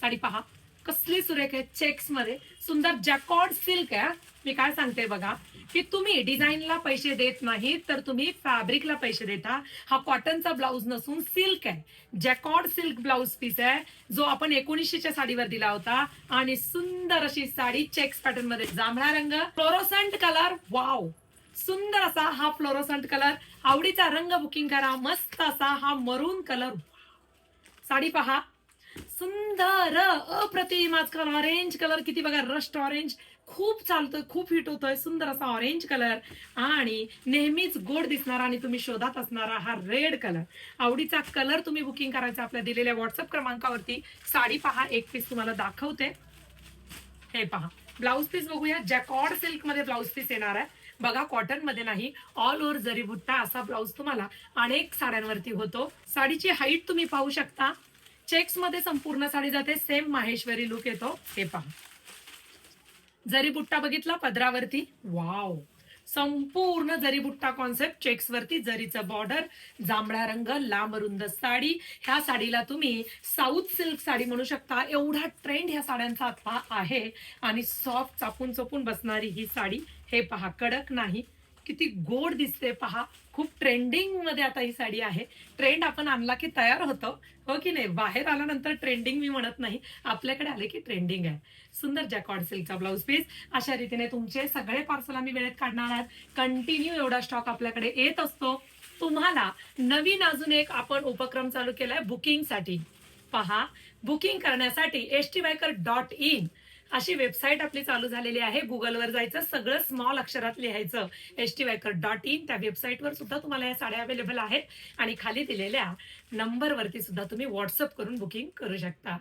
साडी पहा कसली सुरेख आहे, चेक्स मध्ये सुंदर जॅकॉर्ड सिल्क आहे. मी काय सांगते बघा, की तुम्ही डिझाईनला पैसे देत नाही तर तुम्ही फॅब्रिकला पैसे देता. हा कॉटनचा ब्लाऊज नसून सिल्क आहे, जॅकॉर्ड सिल्क ब्लाऊज पीस आहे, जो आपण 1900च्या साडीवर दिला होता. आणि सुंदर अशी साडी चेक्स पॅटर्न मध्ये, जांभळा रंग, फ्लोरोसंट कलर, वाव, सुंदर असा हा फ्लोरोसंट कलर. आवडीचा रंग बुकिंग करा. मस्त असा हा मरून कलर. साडी पहा, सुंदर अप्रतिम. आजकाल ऑरेंज कलर किती बघा, रस्ट ऑरेंज खूप चालतोय, खूप हिट होतोय. सुंदर असा ऑरेंज कलर आणि नेहमीच गोड दिसणारा आणि तुम्ही शोधात असणारा हा रेड कलर. आवडीचा कलर तुम्ही बुकिंग करायचा आपल्या दिलेल्या व्हॉट्सअप क्रमांकावरती. साडी पहा, एक पीस तुम्हाला दाखवते. हे पहा, ब्लाऊज पीस बघूया. जॅकॉर्ड सिल्क मध्ये ब्लाऊज पीस येणार आहे बघा, कॉटन मध्ये नाही. ऑल ओव्हर जरी बुट्टा असा ब्लाऊज तुम्हाला अनेक साड्यांवरती होतो. साडीची हाईट तुम्ही पाहू शकता. चेक्स मध्ये संपूर्ण साडी जाते. सेम माहेश्वरी लुक येतो. हे पहा, जरी बुट्टा बघितला पदरावरती, वाव, संपूर्ण जरी बुट्टा कॉन्सेप्ट. चेक्स वरती जरीचं बॉर्डर, जांभळा रंग, लांब रुंद साडी. ह्या साडीला तुम्ही साऊथ सिल्क साडी म्हणू शकता, एवढा ट्रेंड ह्या साड्यांचा आता आहे. आणि सॉफ्ट चापून चोपून बसणारी ही साडी. हे पहा, कडक नाही, किती गोड दिसते पहा. खूप ट्रेंडिंग मध्ये आता ही साडी आहे. ट्रेंड आपण आणला की तयार होतो, हो की नाही. बाहेर आल्यानंतर ट्रेंडिंग मी म्हणत नाही, आपल्याकडे आले की ट्रेंडिंग आहे. सुंदर जॅकॉर्ड सिल्कचा ब्लाऊज पीस. अशा रीतीने तुमचे सगळे पार्सल आम्ही वेळेत काढणार आहात. कंटिन्यू एवढा स्टॉक आपल्याकडे येत असतो. तुम्हाला नवीन अजून एक आपण उपक्रम चालू केलाय बुकिंगसाठी. पहा, बुकिंग करण्यासाठी htviker.in अशी वेबसाईट आपली चालू झालेली आहे. गुगलवर जायचं, सगळं स्मॉल अक्षरात लिहायचं htviker.in. त्या वेबसाईटवर सुद्धा तुम्हाला या साड्या अवेलेबल आहेत आणि खाली दिलेल्या नंबरवरती सुद्धा तुम्ही व्हॉट्सअप करून बुकिंग करू शकता.